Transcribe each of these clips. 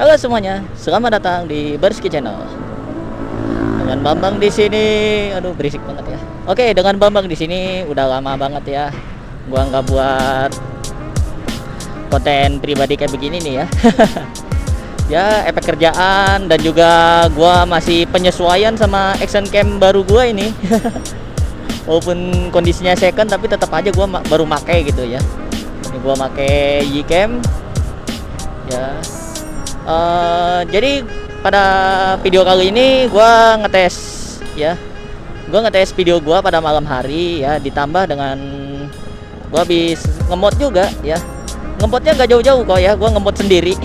Halo semuanya, selamat datang di Barski Channel. Dengan Bambang di sini, aduh berisik banget ya. Oke, dengan Bambang di sini udah lama banget ya. Gua nggak buat konten pribadi kayak begini nih ya. Ya, efek kerjaan dan juga gua masih penyesuaian sama action cam baru gua ini. Walaupun kondisinya second, tapi tetap aja gua baru make gitu ya. Ini gua make Ycam. Ya. Jadi pada video kali ini gua ngetes ya. Gua ngetes video gua pada malam hari ya, ditambah dengan gua habis ngemot juga ya. Ngemotnya nggak jauh-jauh kok ya, gua ngemot sendiri.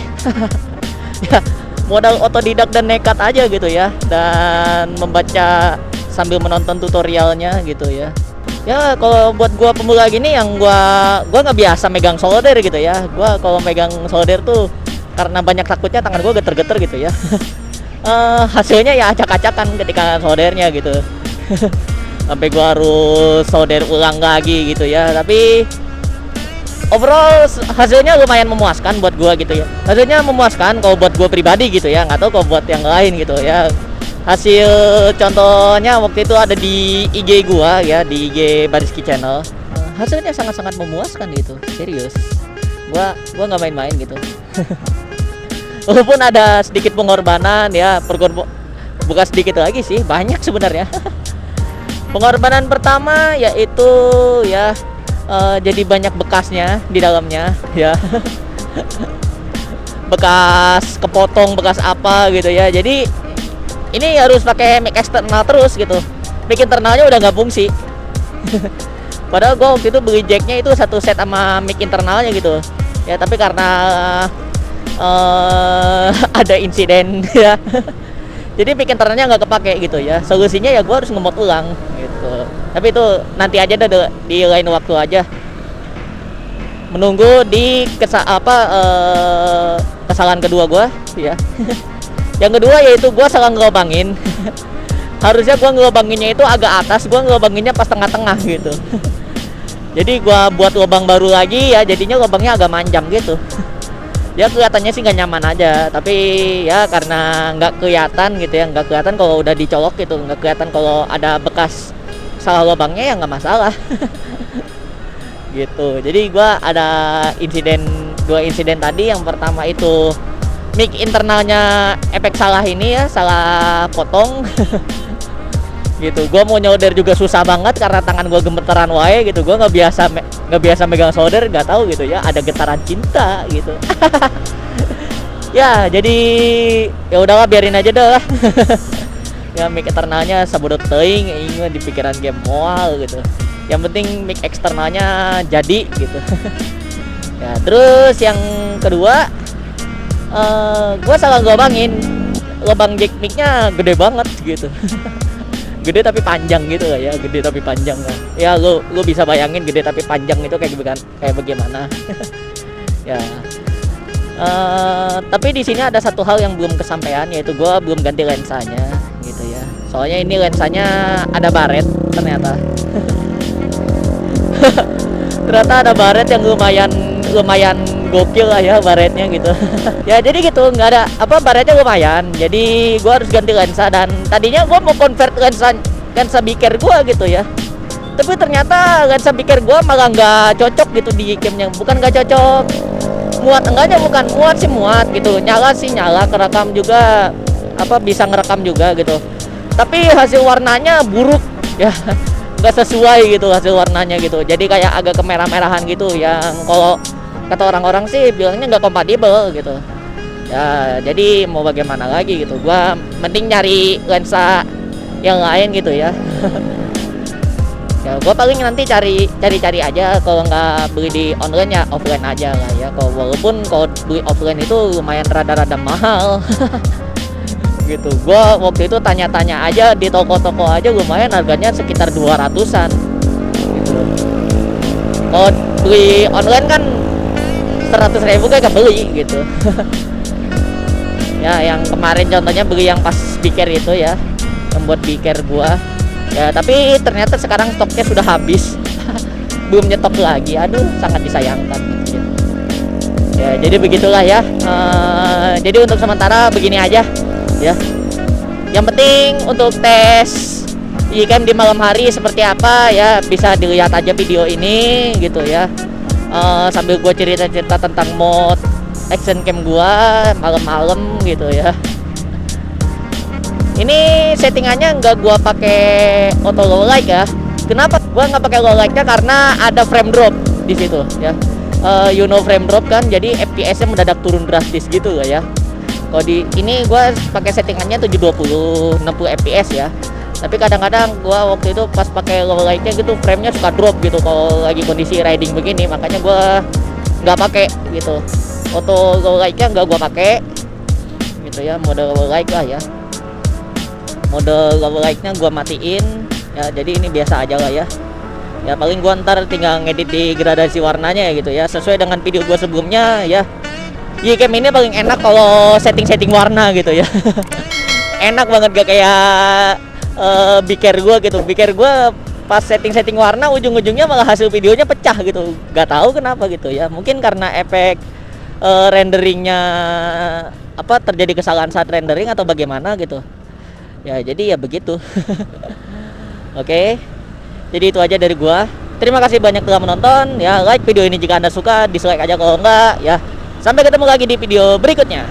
Ya, modal otodidak dan nekat aja gitu ya, dan membaca sambil menonton tutorialnya gitu ya. Ya kalau buat gua pemula gini yang gua nggak biasa megang solder gitu ya. Gua kalau megang solder tuh karena banyak takutnya tangan gue geter-geter gitu ya. Hasilnya ya acak-acakan ketika soldernya gitu. Sampai gue harus solder ulang lagi gitu ya. Tapi overall hasilnya lumayan memuaskan buat gue gitu ya. Hasilnya memuaskan kalau buat gue pribadi gitu ya. Nggak tahu kalau buat yang lain gitu ya. Hasil contohnya waktu itu ada di IG gue ya, di IG Barski Channel. Hasilnya sangat-sangat memuaskan gitu, serius. Gua nggak main-main gitu. Walaupun ada sedikit pengorbanan ya, bukan sedikit lagi sih, banyak sebenarnya. Pengorbanan pertama yaitu ya jadi banyak bekasnya di dalamnya ya. Bekas kepotong, bekas apa gitu ya. Jadi ini harus pakai mic eksternal terus gitu. Mic internalnya udah nggak fungsi. Padahal gue waktu itu beli jacknya itu satu set sama mic internalnya gitu ya, tapi karena ada insiden ya, jadi mic internalnya nggak kepake gitu ya. Solusinya ya gue harus ngemot ulang gitu, tapi itu nanti aja deh, di lain waktu aja, menunggu di kesalahan kedua gue ya. Yang kedua yaitu gue salah ngelobangin. Harusnya gue ngelobanginnya itu agak atas, gue ngelobanginnya pas tengah-tengah gitu. Jadi gue buat lubang baru lagi ya, jadinya lubangnya agak manjang gitu. Ya kelihatannya sih nggak nyaman aja, tapi ya karena nggak kelihatan gitu ya, nggak kelihatan kalau udah dicolok gitu, nggak kelihatan kalau ada bekas salah lubangnya ya nggak masalah. Gitu. Jadi gue ada dua insiden tadi. Yang pertama itu mic internalnya efek salah ini ya, salah potong. Gitu, gue mau nyolder juga susah banget karena tangan gue gemeteran wae gitu. Gue nggak biasa megang solder, nggak tahu gitu ya, ada getaran cinta gitu. Ya jadi ya udahlah, biarin aja dah. Ya mic internalnya sabodot teuing, ini di pikiran game moal gitu. Yang penting mic eksternalnya jadi gitu. Ya terus yang kedua, gue salah lubangin, lubang jack micnya gede banget gitu. Gede tapi panjang gitu lah ya, gede tapi panjang lah. Ya lu bisa bayangin gede tapi panjang itu kayak bagaimana. Ya. Tapi di sini ada satu hal yang belum kesampaian, yaitu gua belum ganti lensanya gitu ya. Soalnya ini lensanya ada baret ternyata. Ternyata ada baret yang lumayan gokil lah ya baretnya gitu. Ya jadi gitu, nggak ada baretnya lumayan, jadi gua harus ganti lensa. Dan tadinya gua mau convert lensa biker gua gitu ya, tapi ternyata lensa biker gua malah nggak cocok gitu di camnya. Bukan nggak cocok, bukan muat sih, muat gitu, nyala kerekam juga, bisa ngerekam juga gitu, tapi hasil warnanya buruk ya. Nggak sesuai gitu hasil warnanya gitu, jadi kayak agak kemerah-merahan gitu, yang kalau kata orang-orang sih bilangnya nggak kompatibel gitu ya. Jadi mau bagaimana lagi gitu, gua mending nyari lensa yang lain gitu ya. Ya gua paling nanti cari aja, kalau nggak beli di online ya offline aja lah ya. Walaupun kalau beli offline itu lumayan rada-rada mahal. Gitu. Gua waktu itu tanya-tanya aja di toko-toko aja, lumayan harganya sekitar 200-an gitu. Kalau beli online kan 100.000 kayak beli gitu. Ya yang kemarin contohnya beli yang pas speaker itu ya, yang buat speaker gua Ya, tapi ternyata sekarang stoknya sudah habis. Belum nyetok lagi. Aduh, sangat disayangkan. Ya, jadi begitulah ya. Jadi untuk sementara begini aja ya. Yang penting untuk tes Gcam di malam hari seperti apa ya, bisa dilihat aja video ini gitu ya. Sambil gue cerita-cerita tentang mod action cam gua malam-malam gitu ya. Ini settingannya nggak gua pakai auto low light ya. Kenapa gua nggak pakai low lightnya? Karena ada frame drop di situ ya. Frame drop kan, jadi FPS-nya mendadak turun drastis gitu lah ya. Kalau di ini gua pakai settingannya 720 60 fps ya. Tapi kadang-kadang gua waktu itu pas pakai low lightnya gitu framenya suka drop gitu kalau lagi kondisi riding begini, makanya gua nggak pakai gitu. Auto low lightnya nggak gua pakai gitu ya, mode low light lah ya. Mode low lightnya gua matiin ya, jadi ini biasa aja lah ya. Ya paling gua ntar tinggal ngedit di gradasi warnanya ya gitu ya, sesuai dengan video gua sebelumnya ya. Gcam ini paling enak kalau setting-setting warna gitu ya. Enak banget, gak kayak biker gua gitu. Biker gua pas setting-setting warna ujung-ujungnya malah hasil videonya pecah gitu. Gak tahu kenapa gitu ya. Mungkin karena efek renderingnya terjadi kesalahan saat rendering atau bagaimana gitu. Ya jadi ya begitu. Oke. Jadi itu aja dari gua. Terima kasih banyak telah menonton ya. Like video ini jika Anda suka, dislike aja kalau enggak ya. Sampai ketemu lagi di video berikutnya.